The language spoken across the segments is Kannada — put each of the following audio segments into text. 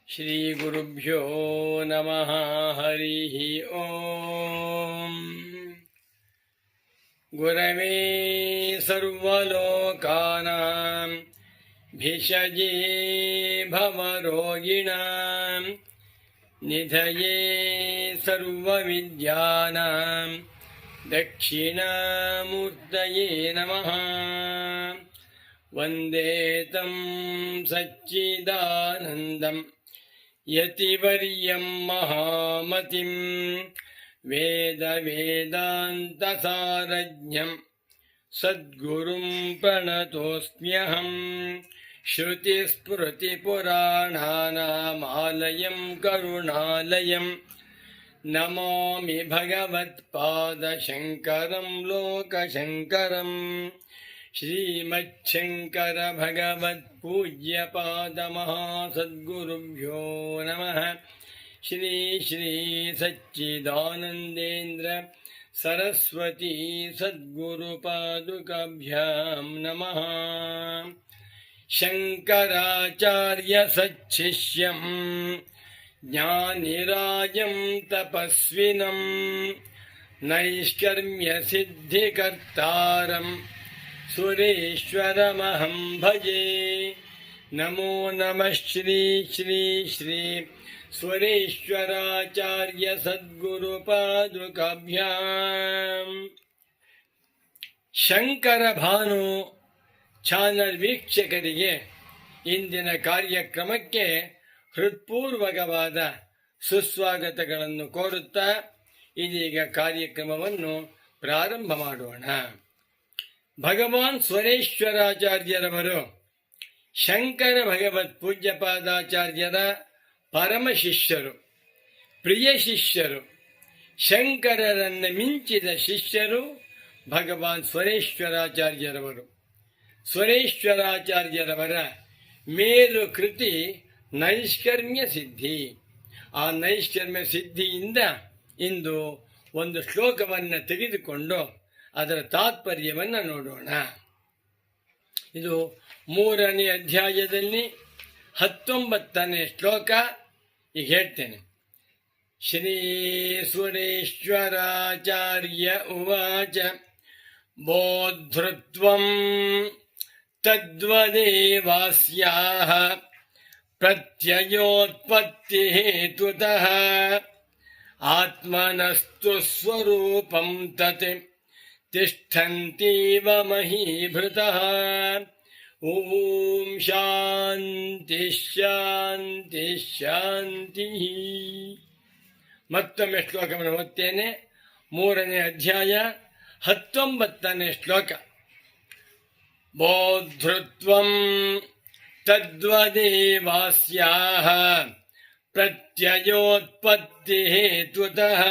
ಶ್ರೀಗುರುಭ್ಯೋ ನಮಃ. ಹರಿ ಓಂ. ಗುರವೇ ಸರ್ವಲೋಕಾನಾಂ ಭಿಷಜೇ ಭವರೋಗಿಣಾಂ ನಿಧಯೇ ಸರ್ವವಿದ್ಯಾನಾಂ ದಕ್ಷಿಣಾಮೂರ್ತಯೇ ನಮಃ. ವಂದೇ ತಂ ಸಚ್ಚಿದಾನಂದಂ ಯತಿವರ್ಯಂ ಮಹಾಮತಿಂ ವೇದಾಂತಸಾರಜ್ಞಂ ಸದ್ಗುರುಂ ಪ್ರಣತೋಸ್ಮ್ಯಹಂ. ಶ್ರುತಿಸ್ಮೃತಿಪುರಾಣಾನಾಮಾಲಯಂ ಕರುಣಾಲಯಂ ನಮಾಮಿ ಭಗವತ್ಪಾದಶಂಕರಂ ಲೋಕಶಂಕರಂ. ಶ್ರೀಮಚ್ಛಂಕರ ಭಗವತ್ಪೂಜ್ಯಪಾದಮಹಾಸದ್ಗುರುಭ್ಯೋ ನಮಃ. ಶ್ರೀ ಶ್ರೀ ಸಚ್ಚಿದಾನಂದೇಂದ್ರ ಸರಸ್ವತೀ ಸದ್ಗುರುಪಾದುಕಾಭ್ಯಾಂ ನಮಃ. ಶಂಕರಾಚಾರ್ಯ ಸಚ್ಚಿಷ್ಯಂ ಜ್ಞಾನಿರಾಜಂ ತಪಸ್ವಿನಂ ನೈಷ್ಕರ್ಮ್ಯ ಸಿದ್ಧಿಕರ್ತಾರಂ ಸುರೇಶ್ವರಮಹಂ ಭಜೆ. ನಮೋ ನಮಃ ಶ್ರೀ ಶ್ರೀ ಶ್ರೀ ಸುರೇಶ್ವರಾಚಾರ್ಯ ಸದ್ಗುರು ಪಾದುಕಾಭ್ಯಾಂ. ಶಂಕರ ಭಾನು ಚಾನಲ್ ವೀಕ್ಷಕರಿಗೆ ಇಂದಿನ ಕಾರ್ಯಕ್ರಮಕ್ಕೆ ಹೃತ್ಪೂರ್ವಕವಾದ ಸುಸ್ವಾಗತಗಳನ್ನು ಕೋರುತ್ತಾ ಇದೀಗ ಕಾರ್ಯಕ್ರಮವನ್ನು ಪ್ರಾರಂಭ ಮಾಡೋಣ. ಭಗವಾನ್ ಸ್ವರೇಶ್ವರಾಚಾರ್ಯರವರು ಶಂಕರ ಭಗವತ್ ಪೂಜ್ಯಪಾದಾಚಾರ್ಯರ ಪರಮ ಶಿಷ್ಯರು, ಪ್ರಿಯ ಶಿಷ್ಯರು. ಶಂಕರರನ್ನು ಮಿಂಚಿದ ಶಿಷ್ಯರು ಭಗವಾನ್ ಸ್ವರೇಶ್ವರಾಚಾರ್ಯರವರು. ಸ್ವರೇಶ್ವರಾಚಾರ್ಯರವರ ಮೇರು ಕೃತಿ ನೈಷ್ಕರ್ಮ್ಯ ಸಿದ್ಧಿ. ಆ ನೈಷ್ಕರ್ಮ್ಯ ಸಿದ್ಧಿಯಿಂದ ಇಂದು ಒಂದು ಶ್ಲೋಕವನ್ನು ತೆಗೆದುಕೊಂಡು ಅದರ ತಾತ್ಪರ್ಯವನ್ನು ನೋಡೋಣ. ಇದು 3ನೇ ಅಧ್ಯಾಯದಲ್ಲಿ 19ನೇ ಶ್ಲೋಕ. ಈಗ ಹೇಳ್ತೇನೆ. ಶ್ರೀ ಸುರೇಶ್ವರಾಚಾರ್ಯ ಉವಾಚ ಬೋಧೃತ್ವಂ ತದ್ವದೇವಾಸ್ಯಾಃ ಪ್ರತ್ಯಯೋತ್ಪತ್ತಿ ಹೇತುತಃ ಆತ್ಮನಸ್ತು ಸ್ವರೂಪಂ ತತ್ ತಿಷ್ಠಂತೀವ ಮಹೀಭೃತಃ. ಓಂ ಶಾಂತಿ ಶಾಂತಿ ಶಾಂತಿ. ಮತ್ತೊಮ್ಮೆ ಶ್ಲೋಕವನ್ನು ಓದ್ತೇನೆ. 3ನೇ ಅಧ್ಯಾಯ 19ನೇ ಶ್ಲೋಕ. ಬೋಧೃತ್ವಂ ತದ್ವದೇವಾಸ್ಯಾಃ ಪ್ರತ್ಯಯೋತ್ಪತ್ತಿ ಹೇತುತಃ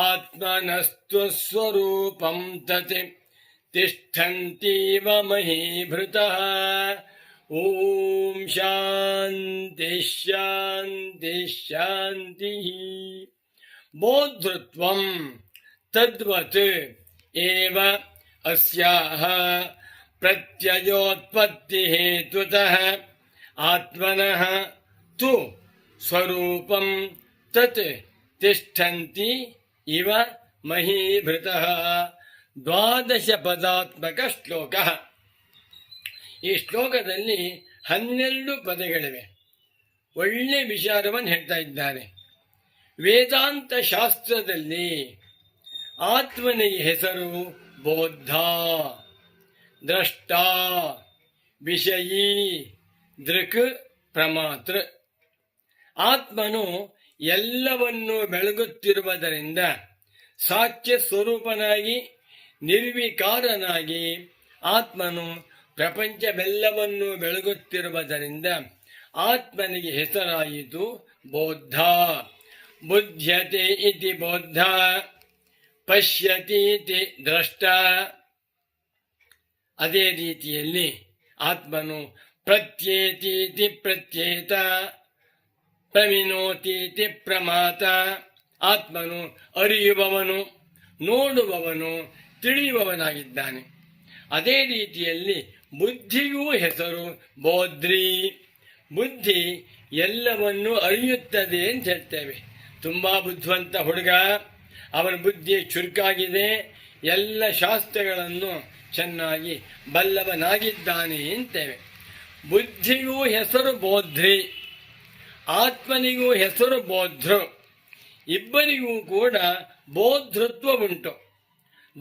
ಆತ್ಮನಸ್ತು ಸ್ವರೂಪಂ ತತ್ ತಿಷ್ಠಂತೀವ ಮಹೀಭೃತಃ. ಓಂ ಶಾಂತಿ ಶಾಂತಿ ಶಾಂತಿ. ಬೋಧೃತ್ವಂ ತದ್ವತ್ ಏವ ಅಸ್ಯಾಃ ಪ್ರತ್ಯಯೋತ್ಪತ್ತಿ ಹೇತುತಃ ಆತ್ಮನಃ ತು ಸ್ವರೂಪಂ ತತ್ ತಿಷ್ಠಂತಿ ಇವ ಮಹೀಭೃತಃ. 12 ಪದಾತ್ಮಕ ಶ್ಲೋಕ. ಈ ಶ್ಲೋಕದಲ್ಲಿ 12 ಪದಗಳಿವೆ. ಒಳ್ಳೆ ವಿಚಾರವನ್ನು ಹೇಳ್ತಾ ಇದ್ದಾರೆ. ವೇದಾಂತ ಶಾಸ್ತ್ರದಲ್ಲಿ ಆತ್ಮನಿಗೆ ಹೆಸರು ಬೋದ್ಧ, ದ್ರಷ್ಟ, ವಿಷಯೀ, ದೃಕ್, ಪ್ರಮಾತೃ. ಆತ್ಮನು ಎಲ್ಲವನ್ನೂ ಬೆಳಗುತ್ತಿರುವುದರಿಂದ ಸಾಕ್ಷ್ಯ ಸ್ವರೂಪನಾಗಿ ನಿರ್ವಿಕಾರನಾಗಿ ಆತ್ಮನು ಪ್ರಪಂಚವೆಲ್ಲವನ್ನೂ ಬೆಳಗುತ್ತಿರುವುದರಿಂದ ಆತ್ಮನಿಗೆ ಹೆಸರಾಯಿತು ಬೋದ್ಧ. ಬುದ್ಧ್ಯತೆ ಇತಿ ಬೋದ್ಧ, ಪಶ್ಯತೀತಿ ದ್ರಷ್ಟ. ಅದೇ ರೀತಿಯಲ್ಲಿ ಆತ್ಮನು ಪ್ರತ್ಯೇತೀತಿ ಪ್ರತ್ಯೇತ, ಪ್ರವಿನೋತೀತಿ ಪ್ರಮಾತ. ಆತ್ಮನು ಅರಿಯುವವನು, ನೋಡುವವನು, ತಿಳಿಯುವವನಾಗಿದ್ದಾನೆ. ಅದೇ ರೀತಿಯಲ್ಲಿ ಬುದ್ಧಿಗೂ ಹೆಸರು ಬೋಧ್ರಿ. ಬುದ್ಧಿ ಎಲ್ಲವನ್ನು ಅರಿಯುತ್ತದೆ ಅಂತ ಹೇಳ್ತೇವೆ. ತುಂಬಾ ಬುದ್ಧಿವಂತ ಹುಡುಗ, ಅವನ ಬುದ್ಧಿ ಚುರುಕಾಗಿದೆ, ಎಲ್ಲ ಶಾಸ್ತ್ರಗಳನ್ನು ಚೆನ್ನಾಗಿ ಬಲ್ಲವನಾಗಿದ್ದಾನೆ ಅಂತೇವೆ. ಬುದ್ಧಿಗೂ ಹೆಸರು ಬೋಧ್ರಿ, ಆತ್ಮನಿಗೂ ಹೆಸರು ಬೋಧ್ರು. ಇಬ್ಬರಿಗೂ ಕೂಡ ಬೋಧೃತ್ವ ಉಂಟು,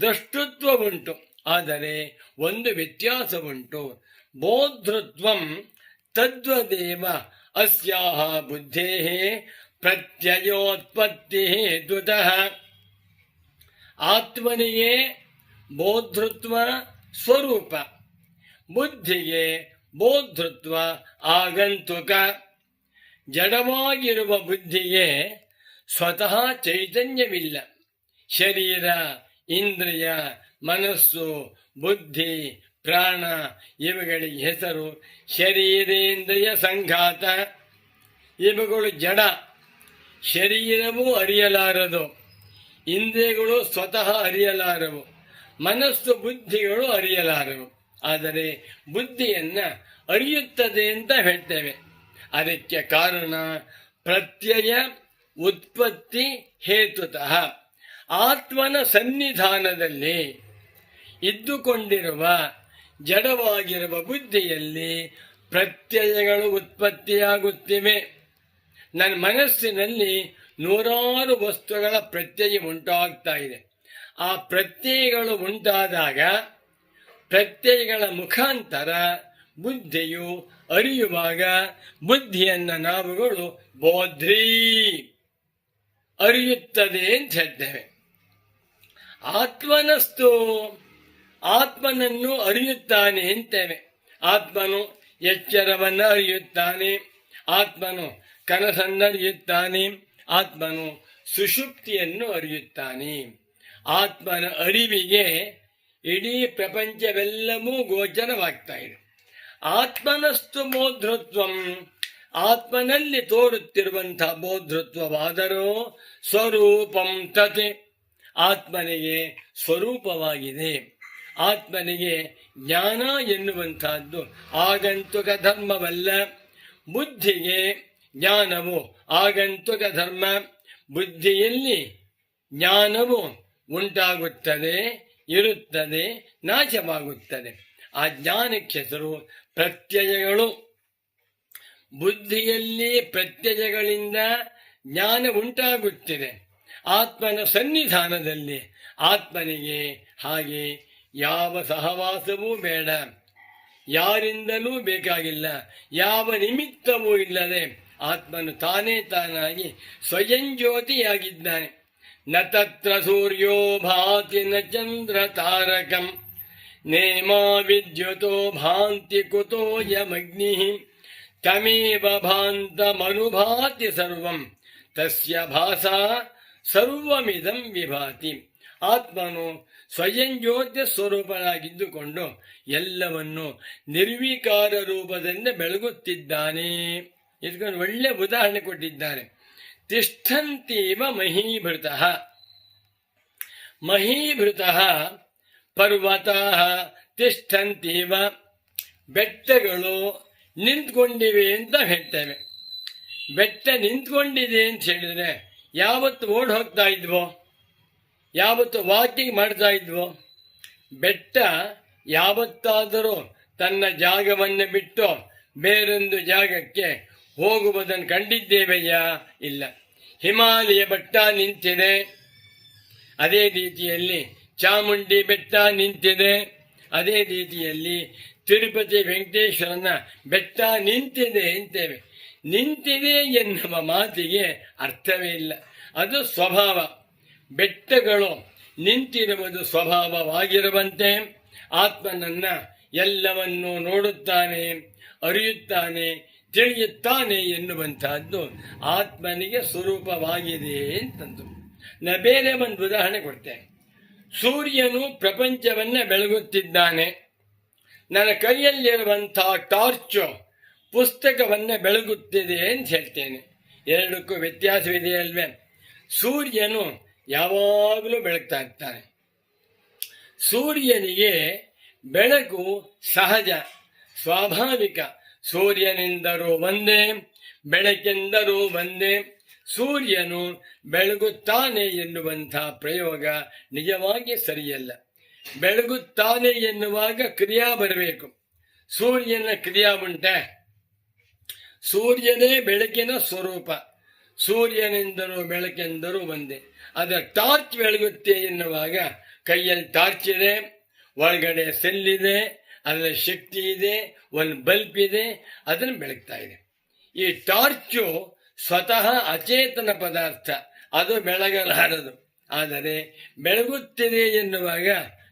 ದ್ರಷ್ಟೃತ್ವ ಉಂಟು. ಆದರೆ ಒಂದು ವ್ಯತ್ಯಾಸ ಉಂಟು. ಬೋಧೃತ್ವಂ ತದ್ವದೇವ ಅಸ್ಯಾಹ ಬುದ್ಧೇಃ ಪ್ರತ್ಯಯೋತ್ಪತ್ತಿ ಹೇತುತಃ. ಆತ್ಮನಿಗೆ ಬೋಧೃತ್ವ ಸ್ವರೂಪ, ಬುದ್ಧಿಗೆ ಬೋಧೃತ್ವ ಆಗಂತುಕ. ಜಡವಾಗಿರುವ ಬುದ್ಧಿಗೆ ಸ್ವತಃ ಚೈತನ್ಯವಿಲ್ಲ. ಶರೀರ, ಇಂದ್ರಿಯ, ಮನಸ್ಸು, ಬುದ್ಧಿ, ಪ್ರಾಣ ಇವುಗಳಿಗೆ ಹೆಸರು ಶರೀರೇಂದ್ರಿಯ ಸಂಘಾತ. ಇವುಗಳು ಜಡ, ಶರೀರವೂ ಅರಿಯಲಾರದು, ಇಂದ್ರಿಯಗಳು ಸ್ವತಃ ಅರಿಯಲಾರವು, ಮನಸ್ಸು ಬುದ್ಧಿಗಳು ಅರಿಯಲಾರವು. ಆದರೆ ಬುದ್ಧಿಯನ್ನ ಅರಿಯುತ್ತದೆ ಅಂತ ಹೇಳ್ತೇವೆ. ಅದಕ್ಕೆ ಕಾರಣ ಪ್ರತ್ಯಯ ಉತ್ಪತ್ತಿ ಹೇತುತಃ. ಆತ್ಮನ ಸನ್ನಿಧಾನದಲ್ಲಿ ಇದ್ದುಕೊಂಡಿರುವ ಜಡವಾಗಿರುವ ಬುದ್ಧಿಯಲ್ಲಿ ಪ್ರತ್ಯಯಗಳು ಉತ್ಪತ್ತಿಯಾಗುತ್ತಿವೆ. ನನ್ನ ಮನಸ್ಸಿನಲ್ಲಿ ನೂರಾರು ವಸ್ತುಗಳ ಪ್ರತ್ಯಯ ಉಂಟಾಗ್ತಾ ಇದೆ. ಆ ಪ್ರತ್ಯಯಗಳು ಉಂಟಾದಾಗ ಪ್ರತ್ಯಯಗಳ ಮುಖಾಂತರ ಬುದ್ಧಿಯು ಅರಿಯುವಾಗ ಬುದ್ಧಿಯನ್ನ ನಾವುಗಳು ಬೋಧ್ರಿ ಅರಿಯುತ್ತದೆ ಅಂತ ಹೇಳ್ತೇವೆ. ಆತ್ಮನಸ್ತು ಆತ್ಮನನ್ನು ಅರಿಯುತ್ತಾನೆ ಅಂತೇವೆ. ಆತ್ಮನು ಎಚ್ಚರವನ್ನು ಅರಿಯುತ್ತಾನೆ, ಆತ್ಮನು ಕನಸನ್ನು ಅರಿಯುತ್ತಾನೆ, ಆತ್ಮನು ಸುಷುಪ್ತಿಯನ್ನು ಅರಿಯುತ್ತಾನೆ. ಆತ್ಮನ ಅರಿವಿಗೆ ಇಡೀ ಪ್ರಪಂಚವೆಲ್ಲವೂ ಗೋಚರವಾಗ್ತಾ ಇದೆ. ಆತ್ಮನಸ್ತು ಬೋಧೃತ್ವಂ, ಆತ್ಮನಲ್ಲಿ ತೋರುತ್ತಿರುವಂತಹ ಬೋಧೃತ್ವವಾದರೂ ಸ್ವರೂಪಂ ತತ್, ಆತ್ಮನಿಗೆ ಸ್ವರೂಪವಾಗಿದೆ. ಆತ್ಮನಿಗೆ ಜ್ಞಾನ ಎನ್ನುವಂತಹದ್ದು ಆಗಂತುಕ ಧರ್ಮವಲ್ಲ. ಬುದ್ಧಿಗೆ ಜ್ಞಾನವು ಆಗಂತುಕ ಧರ್ಮ. ಬುದ್ಧಿಯಲ್ಲಿ ಜ್ಞಾನವು ಉಂಟಾಗುತ್ತದೆ, ಇರುತ್ತದೆ, ನಾಶವಾಗುತ್ತದೆ. ಆ ಜ್ಞಾನಕ್ಕೆ ಹೆಸರು ಪ್ರತ್ಯಯಗಳು. ಬುದ್ಧಿಯಲ್ಲಿ ಪ್ರತ್ಯಯಗಳಿಂದ ಜ್ಞಾನ ಉಂಟಾಗುತ್ತಿದೆ. ಆತ್ಮನ ಸನ್ನಿಧಾನದಲ್ಲಿ ಆತ್ಮನಿಗೆ ಹಾಗೆ ಯಾವ ಸಹವಾಸವೂ ಬೇಡ, ಯಾರಿಂದಲೂ ಬೇಕಾಗಿಲ್ಲ, ಯಾವ ನಿಮಿತ್ತವೂ ಇಲ್ಲದೆ ಆತ್ಮನು ತಾನೇ ತಾನಾಗಿ ಸ್ವಯಂ ಜ್ಯೋತಿಯಾಗಿದ್ದಾನೆ. ನ ತತ್ರ ಸೂರ್ಯೋ ಭಾತಿ ನ ಚಂದ್ರ ತಾರಕಂ ನೇಮಾ ವಿದ್ಯುತೋ ಭಾಂತಿ ಕುತೋ ಯಮಗ್ನಿ ತಮೇವ ಭಾಂತಮನುಭಾತಿ ಸರ್ವಂ ತಸ್ಯ ಭಾಸಾ ಸರ್ವಮಿದಂ ವಿಭಾತಿ. ಆತ್ಮನು ಸ್ವಯಂ ಜ್ಯೋತಿ ಸ್ವರೂಪನಾಗಿದ್ದುಕೊಂಡು ಎಲ್ಲವನ್ನು ನಿರ್ವಿಕಾರ ರೂಪದಿಂದ ಬೆಳಗುತ್ತಿದ್ದಾನೆ. ಇದಕ್ಕೊಂದು ಒಳ್ಳೆ ಉದಾಹರಣೆ ಕೊಟ್ಟಿದ್ದಾರೆ. ತಿಷ್ಠಂತೀವ ಮಹೀಭೃತಃ, ಮಹೀಭೃತಃ ಪರ್ವತಃ ತಿಷ್ಠಂತೀವ, ಬೆಟ್ಟಗಳು ನಿಂತ್ಕೊಂಡಿವೆ ಅಂತ ಹೇಳ್ತೇವೆ. ಬೆಟ್ಟ ನಿಂತ್ಕೊಂಡಿದೆ ಅಂತ ಹೇಳಿದ್ರೆ ಯಾವತ್ತು ಓಡ್ ಹೋಗ್ತಾ ಇದ್ವೋ, ಯಾವತ್ತು ವಾಕಿಂಗ್ ಮಾಡ್ತಾ ಇದ್ವೋ? ಬೆಟ್ಟ ಯಾವತ್ತಾದರೂ ತನ್ನ ಜಾಗವನ್ನು ಬಿಟ್ಟು ಬೇರೊಂದು ಜಾಗಕ್ಕೆ ಹೋಗುವುದನ್ನು ಕಂಡಿದ್ದೇವೆಯಾ? ಇಲ್ಲ. ಹಿಮಾಲಯ ಬೆಟ್ಟ ನಿಂತಿದೆ, ಅದೇ ರೀತಿಯಲ್ಲಿ ಚಾಮುಂಡಿ ಬೆಟ್ಟ ನಿಂತಿದೆ, ಅದೇ ರೀತಿಯಲ್ಲಿ ತಿರುಪತಿ ವೆಂಕಟೇಶ್ವರನ ಬೆಟ್ಟ ನಿಂತಿದೆ ಅಂತೇವೆ. ನಿಂತಿದೆ ಎನ್ನುವ ಮಾತಿಗೆ ಅರ್ಥವೇ ಇಲ್ಲ, ಅದು ಸ್ವಭಾವ. ಬೆಟ್ಟಗಳು ನಿಂತಿರುವುದು ಸ್ವಭಾವವಾಗಿರುವಂತೆ ಆತ್ಮನನ್ನ ಎಲ್ಲವನ್ನೂ ನೋಡುತ್ತಾನೆ, ಅರಿಯುತ್ತಾನೆ, ತಿಳಿಯುತ್ತಾನೆ ಎನ್ನುವಂತಹದ್ದು ಆತ್ಮನಿಗೆ ಸ್ವರೂಪವಾಗಿದೆ ಅಂತಂದು. ನಾ ಬೇರೆ ಒಂದು ಉದಾಹರಣೆ ಕೊಡ್ತೇನೆ. ಸೂರ್ಯನು ಪ್ರಪಂಚವನ್ನ ಬೆಳಗುತ್ತಿದ್ದಾನೆ. ನನ್ನ ಕೈಯಲ್ಲಿರುವಂತಹ ಟಾರ್ಚು ಪುಸ್ತಕವನ್ನ ಬೆಳಗುತ್ತಿದೆ ಅಂತ ಹೇಳ್ತೇನೆ. ಎರಡಕ್ಕೂ ವ್ಯತ್ಯಾಸವಿದೆಯಲ್ವೇ? ಸೂರ್ಯನು ಯಾವಾಗಲೂ ಬೆಳಗ್ತಾ ಇರ್ತಾನೆ. ಸೂರ್ಯನಿಗೆ ಬೆಳಕು ಸಹಜ, ಸ್ವಾಭಾವಿಕ. ಸೂರ್ಯನಿಂದರೂ ಒಂದೇ, ಬೆಳಕೆಂದರೂ ಒಂದೇ, ಸೂರ್ಯನು ಬೆಳಗುತ್ತಾನೆ ಎನ್ನುವಂಥ ಪ್ರಯೋಗ ನಿಜವಾಗಿ ಸರಿಯಲ್ಲ. ಬೆಳಗುತ್ತಾನೆ ಎನ್ನುವಾಗ ಕ್ರಿಯಾ ಬರಬೇಕು. ಸೂರ್ಯನ ಕ್ರಿಯಾ ಉಂಟೆ? ಸೂರ್ಯನೇ ಬೆಳಕಿನ ಸ್ವರೂಪ. ಸೂರ್ಯನೆಂದರೂ ಬೆಳಕೆಂದರೂ ಒಂದೇ. ಅದರ ಟಾರ್ಚ್ ಬೆಳಗುತ್ತೆ ಎನ್ನುವಾಗ ಕೈಯಲ್ಲಿ ಟಾರ್ಚ್ ಇದೆ, ಒಳಗಡೆ ಸೆಲ್ಲಿದೆ, ಅದರ ಶಕ್ತಿ ಇದೆ, ಒಂದು ಬಲ್ಬ್ ಇದೆ, ಅದನ್ನು ಬೆಳಗ್ತಾ ಇದೆ. ಈ ಟಾರ್ಚು ಸ್ವತಃ ಅಚೇತನ ಪದಾರ್ಥ, ಅದು ಬೆಳಗಲಾರದು. ಆದರೆ ಬೆಳಗುತ್ತಿದೆ ಎನ್ನುವಾಗ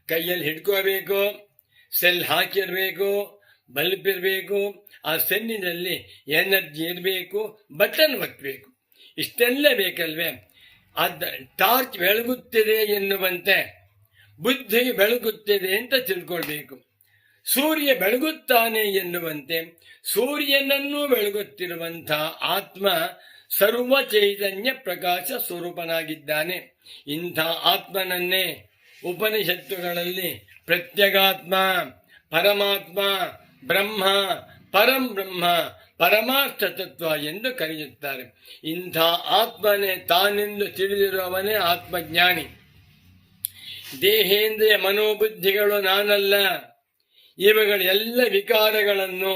ಕೈಯಲ್ಲಿ ಹಿಡ್ಕೋಬೇಕು, ಸೆಲ್ ಹಾಕಿರಬೇಕು, ಬಲ್ಬ್ ಇರಬೇಕು, ಆ ಸೆಲ್ಲಿನಲ್ಲಿ ಎನರ್ಜಿ ಇರಬೇಕು, ಬಟನ್ ಒತ್ತಬೇಕು, ಇಷ್ಟೆಲ್ಲ ಬೇಕಲ್ವೇ? ಟಾರ್ಚ್ ಬೆಳಗುತ್ತಿದೆ ಎನ್ನುವಂತೆ ಬುದ್ಧಿ ಬೆಳಗುತ್ತಿದೆ ಅಂತ ತಿಳ್ಕೊಳ್ಬೇಕು. ಸೂರ್ಯ ಬೆಳಗುತ್ತಾನೆ ಎನ್ನುವಂತೆ ಸೂರ್ಯನನ್ನು ಬೆಳಗುತ್ತಿರುವಂಥ ಆತ್ಮ ಸರ್ವ ಚೈತನ್ಯ ಪ್ರಕಾಶ ಸ್ವರೂಪನಾಗಿದ್ದಾನೆ. ಇಂಥ ಆತ್ಮನನ್ನೇ ಉಪನಿಷತ್ತುಗಳಲ್ಲಿ ಪ್ರತ್ಯಗಾತ್ಮ, ಪರಮಾತ್ಮ, ಬ್ರಹ್ಮ, ಪರಂ ಬ್ರಹ್ಮ, ಪರಮಾರ್ಥ ತತ್ವ ಎಂದು ಕರೆಯುತ್ತಾರೆ. ಇಂಥ ಆತ್ಮನೇ ತಾನೆಂದು ತಿಳಿದಿರುವವನೇ ಆತ್ಮಜ್ಞಾನಿ. ದೇಹೇಂದ್ರಿಯ ಮನೋಬುದ್ಧಿಗಳು ನಾನಲ್ಲ. ಇವುಗಳೆಲ್ಲ ವಿಕಾರಗಳನ್ನು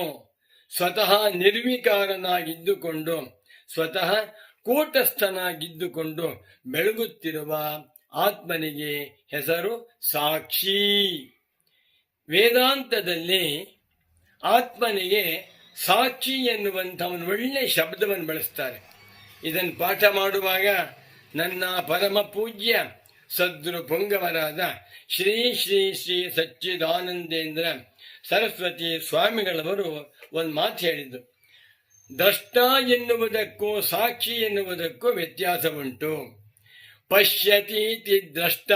ಸ್ವತಃ ನಿರ್ವಿಕಾರನಾಗಿದ್ದುಕೊಂಡು, ಸ್ವತಃ ಕೂಟಸ್ಥನಾಗಿದ್ದುಕೊಂಡು ಬೆಳಗುತ್ತಿರುವ ಆತ್ಮನಿಗೆ ಹೆಸರು ಸಾಕ್ಷಿ. ವೇದಾಂತದಲ್ಲಿ ಆತ್ಮನಿಗೆ ಸಾಕ್ಷಿ ಎನ್ನುವಂಥ ಒಂದು ಒಳ್ಳೆಯ ಶಬ್ದವನ್ನು ಬಳಸ್ತಾರೆ. ಇದನ್ನು ಪಾಠ ಮಾಡುವಾಗ ನನ್ನ ಪರಮ ಪೂಜ್ಯ ಸದ್ಗುರು ಪುಂಗವರಾದ ಶ್ರೀ ಶ್ರೀ ಶ್ರೀ ಸಚ್ಚಿದಾನಂದೇಂದ್ರ ಸರಸ್ವತಿ ಸ್ವಾಮಿಗಳವರು ಒಂದು ಮಾತು ಹೇಳಿದ್ದು, ದ್ರಷ್ಟ ಎನ್ನುವುದಕ್ಕೂ ಸಾಕ್ಷಿ ಎನ್ನುವುದಕ್ಕೂ ವ್ಯತ್ಯಾಸ ಉಂಟು. ಪಶ್ಯತೀತಿ ದ್ರಷ್ಟ,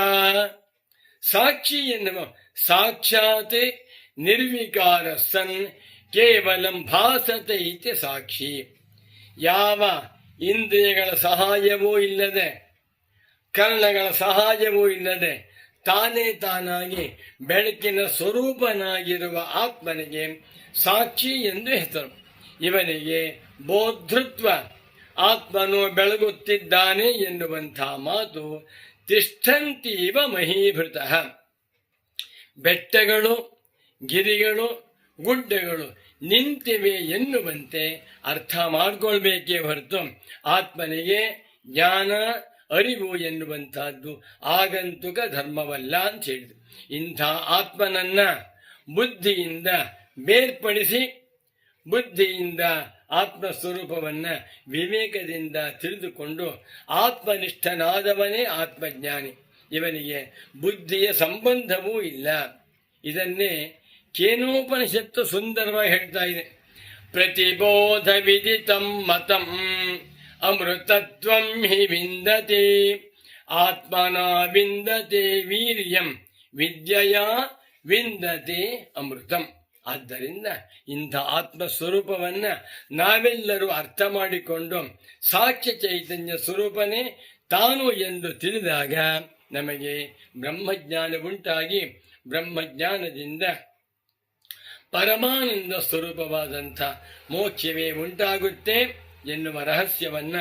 ಸಾಕ್ಷಿ ಎನ್ನುವ ಸಾಕ್ಷಾತ್ ನಿರ್ವಿಕಾರ ಸನ್ ಕೇವಲಂ ಭಾಸತೆ ಇತಿ ಸಾಕ್ಷಿ. ಯಾವ ಇಂದ್ರಿಯಗಳ ಸಹಾಯವೂ ಇಲ್ಲದೆ, ಕರ್ಣಗಳ ಸಹಾಯವೂ ಇಲ್ಲದೆ ತಾನೇ ತಾನಾಗಿ ಬೆಳಕಿನ ಸ್ವರೂಪನಾಗಿರುವ ಆತ್ಮನಿಗೆ ಸಾಕ್ಷಿ ಎಂದು ಹೆಸರು. ಇವನಿಗೆ ಬೋಧೃತ್ವ, ಆತ್ಮನು ಬೆಳಗುತ್ತಿದ್ದಾನೆ ಎನ್ನುವಂಥ ಮಾತು ತಿಷ್ಠಂತೀವ ಮಹೀಭೃತಃ. ಬೆಟ್ಟಗಳು, ಗಿರಿಗಳು, ಗುಡ್ಡಗಳು ನಿಂತಿವೆ ಎನ್ನುವಂತೆ ಅರ್ಥ ಮಾಡಿಕೊಳ್ಬೇಕೇ ಹೊರತು ಆತ್ಮನಿಗೆ ಜ್ಞಾನ, ಅರಿವು ಎನ್ನುವಂತಹದ್ದು ಆಗಂತುಕ ಧರ್ಮವಲ್ಲ ಅಂತ ಹೇಳಿದ್ರು. ಇಂಥ ಆತ್ಮನನ್ನ ಬುದ್ಧಿಯಿಂದ ಬೇರ್ಪಡಿಸಿ, ಬುದ್ಧಿಯಿಂದ ಆತ್ಮಸ್ವರೂಪವನ್ನ ವಿವೇಕದಿಂದ ತಿಳಿದುಕೊಂಡು ಆತ್ಮನಿಷ್ಠನಾದವನೇ ಆತ್ಮಜ್ಞಾನಿ. ಇವನಿಗೆ ಬುದ್ಧಿಯ ಸಂಬಂಧವೂ ಇಲ್ಲ. ಇದನ್ನೇ ಕೇನೋಪನಿಷತ್ತು ಸುಂದರವಾಗಿ ಹೇಳ್ತಾ ಇದೆ. ಪ್ರತಿಬೋಧ ವಿದಿತಂ ಮತಂ ಅಮೃತತ್ವಂ ಹಿ ವಿಂದತೆ, ಆತ್ಮನ ವಿಂದತೆ ವೀರ್ಯಂ ವಿದ್ಯೆಯ ವಿಂದತೆ ಅಮೃತಂ. ಆದ್ದರಿಂದ ಇಂಥ ಆತ್ಮಸ್ವರೂಪವನ್ನ ನಾವೆಲ್ಲರೂ ಅರ್ಥ ಮಾಡಿಕೊಂಡು ಸಾಕ್ಷ್ಯ ಚೈತನ್ಯ ಸ್ವರೂಪನೇ ತಾನು ಎಂದು ತಿಳಿದಾಗ ನಮಗೆ ಬ್ರಹ್ಮಜ್ಞಾನ ಉಂಟಾಗಿ ಬ್ರಹ್ಮಜ್ಞಾನದಿಂದ ಪರಮಾನಂದ ಸ್ವರೂಪವಾದಂಥ ಮೋಕ್ಷವೇ ಉಂಟಾಗುತ್ತೆ ಎನ್ನುವ ರಹಸ್ಯವನ್ನ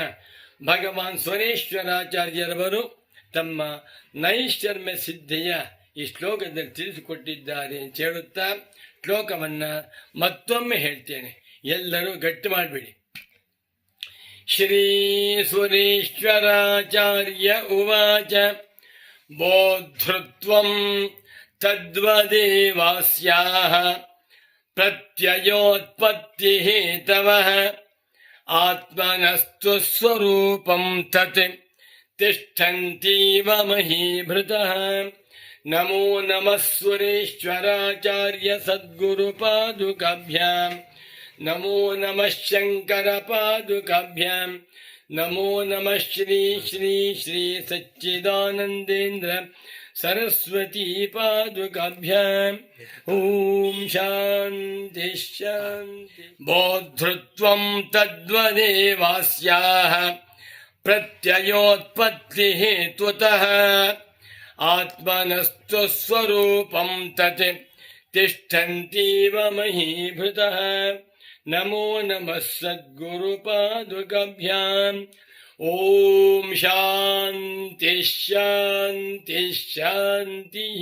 ಭಗವಾನ್ ಸ್ವರೇಶ್ವರಾಚಾರ್ಯರವರು ತಮ್ಮ ನೈಷ್ಕರ್ಮ್ಯ ಸಿದ್ಧಿಯ ಈ ಶ್ಲೋಕದಲ್ಲಿ ತಿಳಿಸಿಕೊಟ್ಟಿದ್ದಾರೆ ಅಂತ ಹೇಳುತ್ತಾ ಶ್ಲೋಕವನ್ನ ಮತ್ತೊಮ್ಮೆ ಹೇಳ್ತೇನೆ, ಎಲ್ಲರೂ ಗಟ್ಟಿ ಮಾಡಿಬಿಡಿ. ಶ್ರೀ ಸುರೇಶ್ವರಾಚಾರ್ಯ ಉವಾಚ ಬೋಧೃತ್ವಂ ತದ್ವದೇವಾಸ್ಯಾಹ ಪ್ರತ್ಯಯೋತ್ಪತ್ತಿ ಹೇತವಃ ಆತ್ಮನಸ್ತು ಸ್ವರೂಪಂ ತತ್ ತಿಷ್ಠಂತೀವ ಮಹೀಭೃತಃ. ನಮೋ ನಮಃ ಸುರೇಶ್ವರಾಚಾರ್ಯ ಸದ್ಗುರು ಪಾದುಕಾಭ್ಯಾಂ, ನಮೋ ನಮಃ ಶಂಕರ ಪಾದುಕಾಭ್ಯಾಂ, ನಮೋ ನಮಃ ಶ್ರೀ ಶ್ರೀ ಶ್ರೀ ಸಚ್ಚಿದಾನಂದೇಂದ್ರ ಸರಸ್ವತಿ ಪಾದುಕಾಭ್ಯಾಂ. ಓಂ ಶಾಂತಿ ಶಾಂತಿ. ಬೋಧೃತ್ವಂ ತದ್ವದೇವಾಸ್ಯಾಹ ಪ್ರತ್ಯಯೋತ್ಪತ್ತಿ ಹೇತುತಃ ಆತ್ಮನಸ್ತು ಸ್ವರೂಪಂ ತತ್ ತಿಷ್ಠಂತೀವ ಮಹೀಭೃತಃ. नमो नमः सद्गुरुपादुकाभ्याम् ॐ शान्तिः शान्तिः शान्तिः।